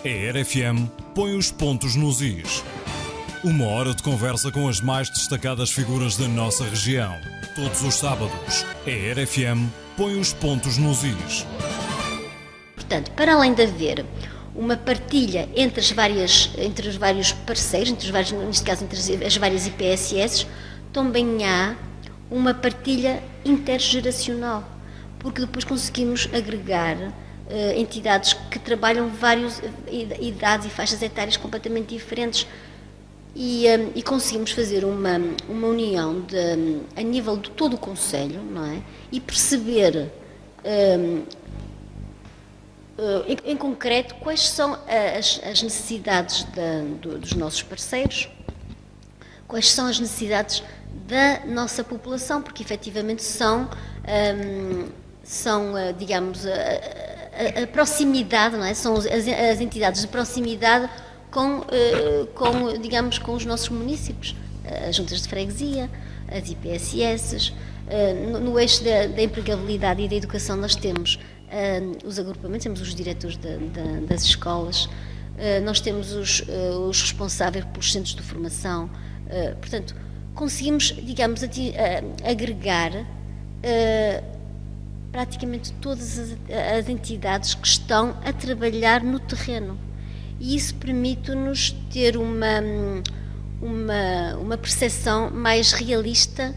A RFM põe os pontos nos is. Uma hora de conversa com as mais destacadas figuras da nossa região. Todos os sábados, a RFM põe os pontos nos is. Portanto, para além de haver uma partilha entre os vários parceiros, neste caso entre as várias IPSS, também há uma partilha intergeracional, porque depois conseguimos agregar entidades que trabalham várias idades e faixas etárias completamente diferentes e conseguimos fazer uma união a nível de todo o Conselho, não é? E perceber em concreto quais são as necessidades dos nossos parceiros, quais são as necessidades da nossa população, porque efetivamente são digamos, a proximidade, não é? São as entidades de proximidade digamos, com os nossos municípios, as juntas de freguesia, as IPSS. No eixo da empregabilidade e da educação nós temos os agrupamentos, temos os diretores das escolas, nós temos os responsáveis pelos centros de formação, portanto, conseguimos, digamos, agregar praticamente todas as entidades que estão a trabalhar no terreno. E isso permite-nos ter uma percepção mais realista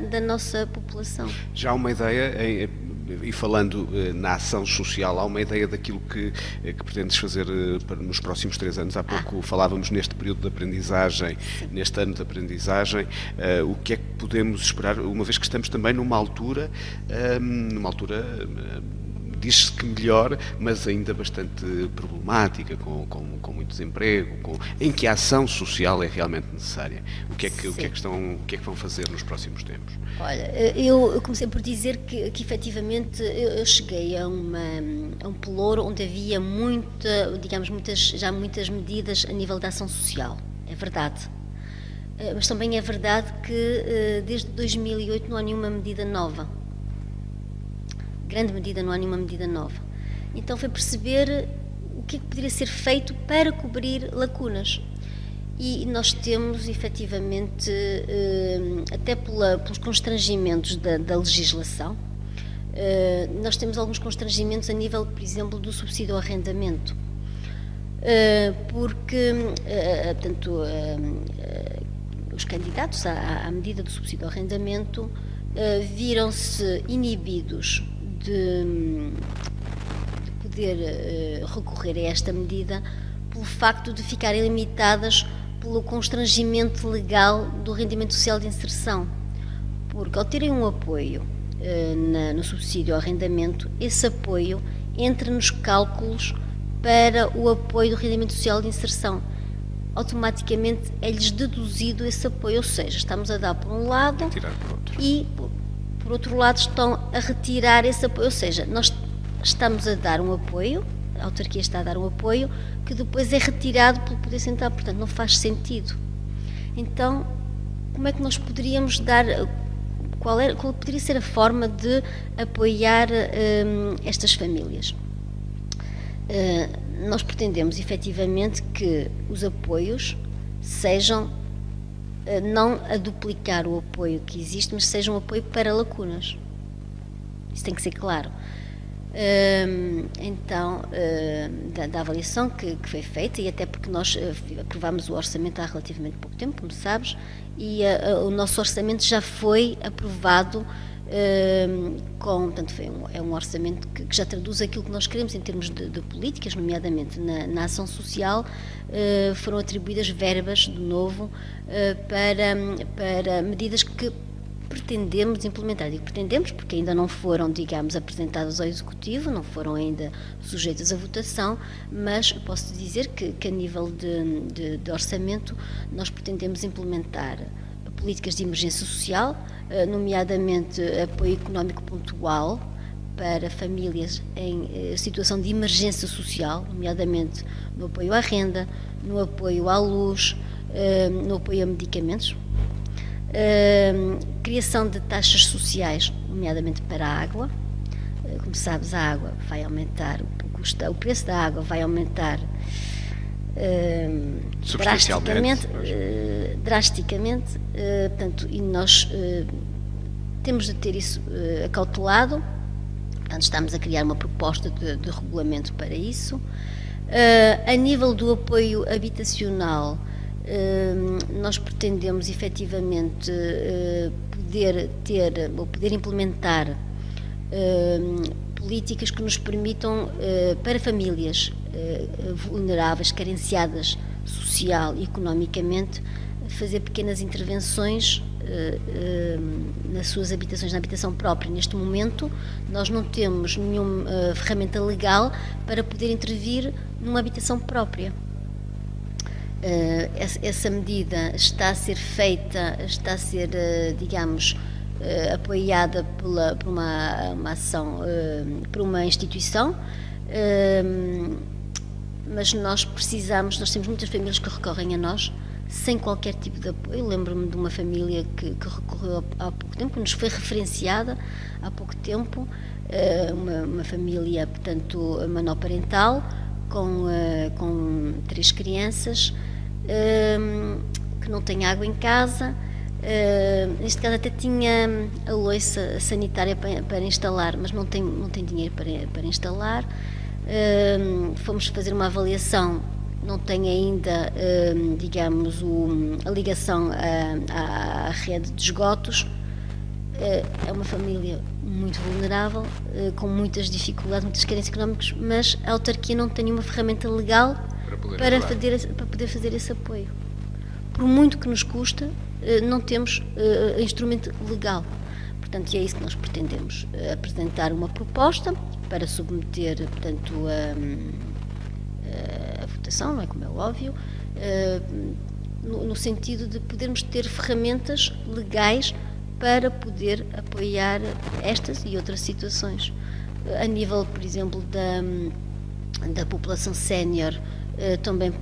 da nossa população. Já há uma ideia, e falando na ação social, há uma ideia daquilo que pretendes fazer nos próximos 3 anos? Há pouco falávamos neste período de aprendizagem, neste ano de aprendizagem, o que é que podemos esperar, uma vez que estamos também numa altura diz-se que melhor, mas ainda bastante problemática, com muito desemprego, em que a ação social é realmente necessária. O que é que vão fazer nos próximos tempos? Olha, eu comecei por dizer que efetivamente eu cheguei a um pelouro onde havia muitas medidas a nível da ação social. É verdade. Mas também é verdade que desde 2008 não há nenhuma medida nova. Grande medida, não há nenhuma medida nova. Então foi perceber o que é que poderia ser feito para cobrir lacunas. E nós temos, efetivamente, até pelos constrangimentos da legislação, nós temos alguns constrangimentos a nível, por exemplo, do subsídio ao arrendamento. Porque, portanto, os candidatos à medida do subsídio ao arrendamento viram-se inibidos de poder recorrer a esta medida pelo facto de ficarem limitadas pelo constrangimento legal do rendimento social de inserção, porque ao terem um apoio no subsídio ao arrendamento, esse apoio entra nos cálculos para o apoio do rendimento social de inserção. Automaticamente é-lhes deduzido esse apoio, ou seja, estamos a dar por um lado e por outro lado estão a retirar esse apoio, ou seja, nós estamos a dar um apoio, a autarquia está a dar um apoio que depois é retirado pelo Poder Central, portanto não faz sentido. Então, como é que nós poderíamos dar, qual poderia ser a forma de apoiar estas famílias? Nós pretendemos efetivamente que os apoios sejam não a duplicar o apoio que existe, mas seja um apoio para lacunas. Isso tem que ser claro. Então, da avaliação que foi feita, e até porque nós aprovámos o orçamento há relativamente pouco tempo, como sabes, e o nosso orçamento já foi aprovado portanto, é um orçamento que já traduz aquilo que nós queremos em termos de políticas, nomeadamente na ação social. Foram atribuídas verbas, de novo, para medidas que pretendemos implementar. Digo pretendemos porque ainda não foram, digamos, apresentadas ao Executivo, não foram ainda sujeitas à votação, mas posso dizer que a nível de orçamento nós pretendemos implementar políticas de emergência social, nomeadamente apoio económico pontual para famílias em situação de emergência social, nomeadamente no apoio à renda, no apoio à luz, no apoio a medicamentos, criação de taxas sociais, nomeadamente para a água, como sabes, a água vai aumentar, o preço da água vai aumentar drasticamente, portanto, e nós temos de ter isso acautelado. Portanto, estamos a criar uma proposta de regulamento para isso. A nível do apoio habitacional, nós pretendemos efetivamente poder implementar políticas que nos permitam, para famílias vulneráveis, carenciadas social e economicamente, fazer pequenas intervenções nas suas habitações, na habitação própria. Neste momento, nós não temos nenhuma ferramenta legal para poder intervir numa habitação própria. Essa medida está a ser feita, digamos, apoiada por uma ação, por uma instituição, mas nós temos muitas famílias que recorrem a nós sem qualquer tipo de apoio. Lembro-me de uma família que recorreu há pouco tempo, que nos foi referenciada há pouco tempo, uma família, portanto, monoparental, com 3 crianças, que não tem água em casa. Neste caso até tinha a louça sanitária para instalar, mas não tem dinheiro para instalar. Fomos fazer uma avaliação, não tem ainda, digamos, a ligação à rede de esgotos. É uma família muito vulnerável, com muitas dificuldades, muitas carências económicas, mas a autarquia não tem nenhuma ferramenta legal para poder fazer esse apoio. Por muito que nos custa, não temos instrumento legal. Portanto, é isso que nós pretendemos, apresentar uma proposta para submeter, portanto, a votação, não é, como é óbvio, no sentido de podermos ter ferramentas legais para poder apoiar estas e outras situações. A nível, por exemplo, da população sénior, também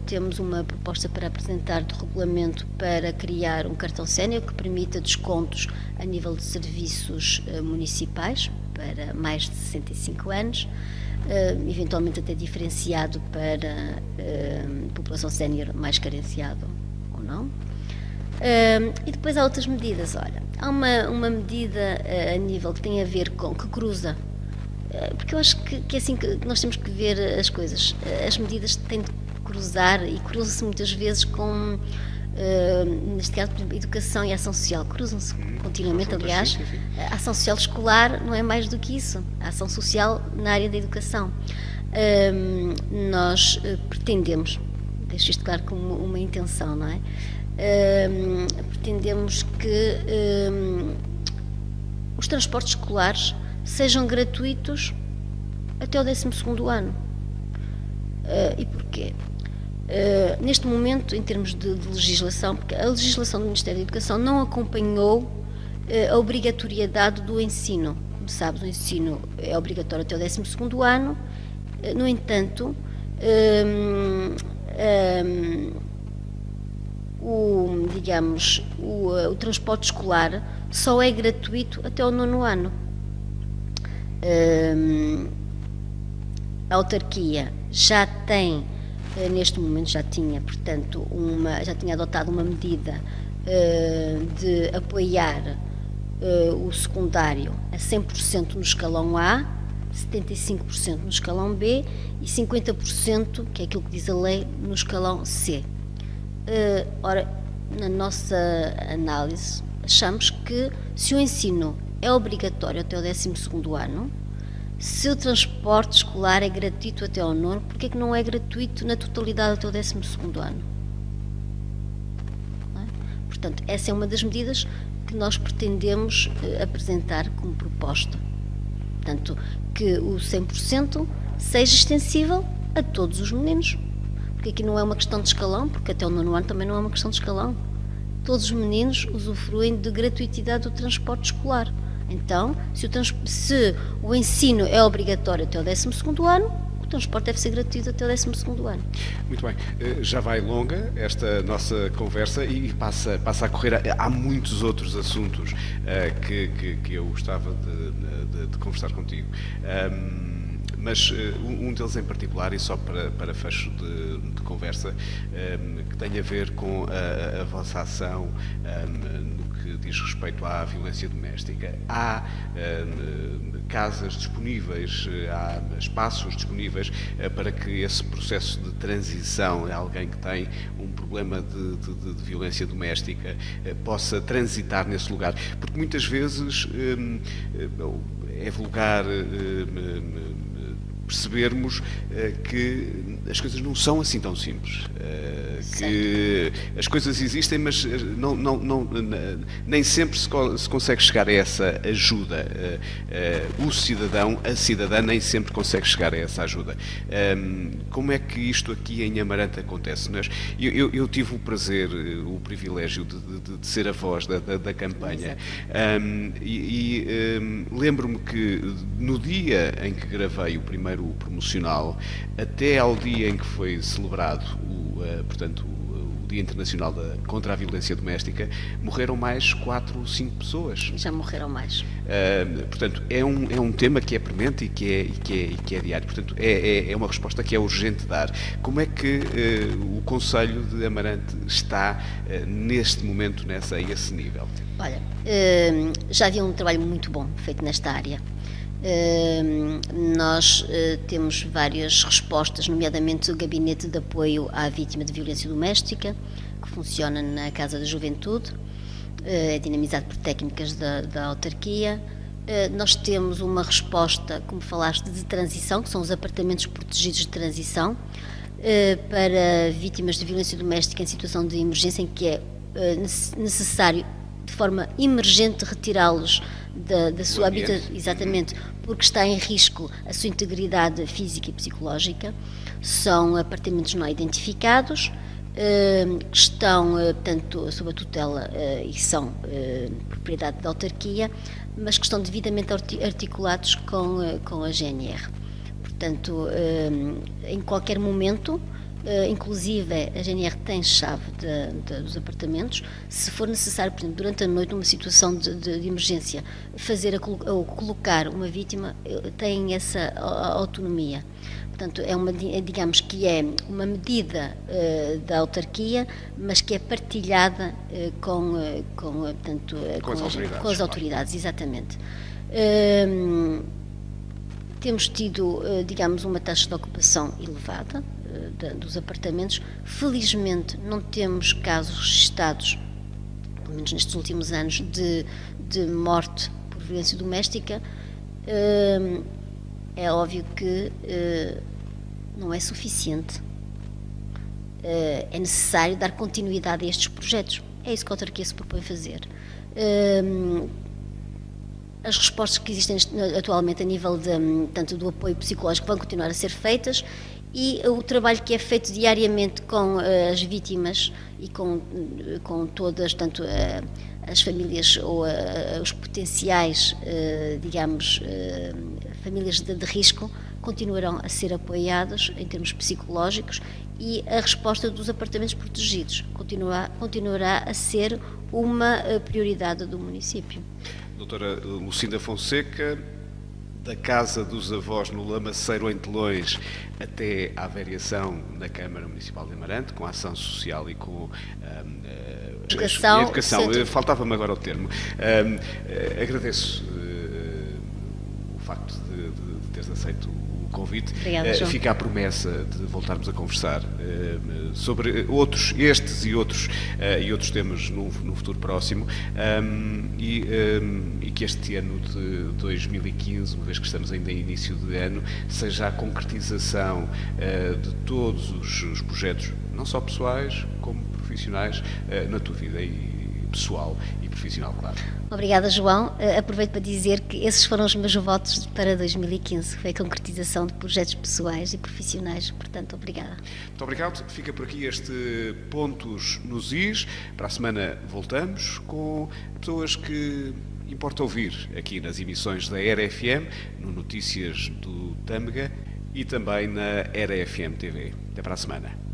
temos uma proposta para apresentar de regulamento para criar um cartão sénior que permita descontos a nível de serviços municipais para mais de 65 anos, eventualmente até diferenciado para população sénior mais carenciada ou não. E depois há outras medidas. Olha, há uma medida a nível que tem a ver com, que cruza, porque eu acho que é assim que nós temos que ver as coisas. As medidas têm de cruzar, e cruzam-se muitas vezes com, neste caso, por exemplo, educação e ação social. Cruzam-se continuamente, aliás. A ação social escolar não é mais do que isso. A ação social na área da educação. Nós pretendemos, deixo isto claro como uma intenção, não é? Pretendemos que os transportes escolares sejam gratuitos até o 12º ano. E porquê? Neste momento, em termos de legislação, porque a legislação do Ministério da Educação não acompanhou a obrigatoriedade do ensino. Como sabes, o ensino é obrigatório até o 12º ano. No entanto, o transporte escolar só é gratuito até o 9º ano. A autarquia já tem, neste momento já tinha, portanto, já tinha adotado uma medida de apoiar o secundário a 100% no escalão A, 75% no escalão B e 50%, que é aquilo que diz a lei, no escalão C. Ora, na nossa análise, achamos que se o ensino é obrigatório até o 12º ano, se o transporte escolar é gratuito até ao 9º, porque é que não é gratuito na totalidade até o 12º ano? Não é? Portanto, essa é uma das medidas que nós pretendemos apresentar como proposta. Portanto, que o 100% seja extensível a todos os meninos, porque aqui não é uma questão de escalão, porque até o 9º ano também não é uma questão de escalão. Todos os meninos usufruem de gratuitidade do transporte escolar. Então, se o ensino é obrigatório até o 12º ano, transporte deve ser gratuito até o 12º ano. Muito bem, já vai longa esta nossa conversa e passa a correr. Há muitos outros assuntos que eu gostava de conversar contigo. Mas um deles em particular, e só para fecho de conversa, que tem a ver com a vossa ação no que diz respeito à violência doméstica. Há casas disponíveis, há espaços disponíveis para que esse processo de transição, alguém que tem um problema de violência doméstica, possa transitar nesse lugar. Porque muitas vezes é vulgar percebermos que as coisas não são assim tão simples, que as coisas existem, mas nem sempre se consegue chegar a essa ajuda. O cidadão, a cidadã, nem sempre consegue chegar a essa ajuda. Como é que isto aqui em Amarante acontece? Eu tive o prazer, o privilégio de ser a voz da campanha, lembro-me que no dia em que gravei o primeiro promocional, até ao dia em que foi celebrado o Dia Internacional contra a Violência Doméstica, morreram mais 4 ou 5 pessoas. Já morreram mais. Portanto, é um tema que é premente e que é diário. Portanto, é uma resposta que é urgente dar. Como é que o Concelho de Amarante está neste momento a esse nível? Olha, já havia um trabalho muito bom feito nesta área. Nós temos várias respostas, nomeadamente o Gabinete de Apoio à Vítima de Violência Doméstica, que funciona na Casa da Juventude, é dinamizado por técnicas da autarquia. Nós temos uma resposta, como falaste, de transição, que são os apartamentos protegidos de transição, para vítimas de violência doméstica em situação de emergência, em que é necessário, de forma emergente, retirá-los da sua habitação, exatamente, porque está em risco a sua integridade física e psicológica. São apartamentos não identificados, que estão, portanto, sob a tutela e são propriedade da autarquia, mas que estão devidamente articulados com a GNR. Portanto, em qualquer momento, inclusive a GNR tem chave dos apartamentos. Se for necessário, por exemplo, durante a noite, numa situação de emergência, ou colocar uma vítima, tem essa autonomia. Portanto, digamos que é uma medida da autarquia, mas que é partilhada com as autoridades, exatamente. Temos tido, digamos, uma taxa de ocupação elevada dos apartamentos. Felizmente não temos casos registados, pelo menos nestes últimos anos, de morte por violência doméstica. É óbvio que não é suficiente. É necessário dar continuidade a estes projetos. É isso que a autarquia se propõe fazer. As respostas que existem atualmente a nível tanto do apoio psicológico vão continuar a ser feitas, e o trabalho que é feito diariamente com as vítimas e com todas, tanto as famílias ou os potenciais, digamos, famílias de risco, continuarão a ser apoiados em termos psicológicos, e a resposta dos apartamentos protegidos continuará a ser uma prioridade do município. Doutora Lucinda Fonseca, da Casa dos Avós no Lamaceiro, em Telões, até à variação na Câmara Municipal de Amarante, com a ação social e com educação. Faltava-me agora o termo. Agradeço o facto de teres aceito o convite. Obrigada, João. Fica a promessa de voltarmos a conversar sobre estes e outros temas no futuro próximo, e que este ano de 2015, uma vez que estamos ainda em início de ano, seja a concretização de todos os projetos, não só pessoais como profissionais, na tua vida pessoal e profissional, claro. Obrigada, João. Aproveito para dizer que esses foram os meus votos para 2015, foi a concretização de projetos pessoais e profissionais, portanto, obrigada. Muito obrigado. Fica por aqui este Pontos nos Is. Para a semana voltamos com pessoas que importa ouvir aqui nas emissões da RFM, no Notícias do Tâmega E também na RFM TV. Até para a semana.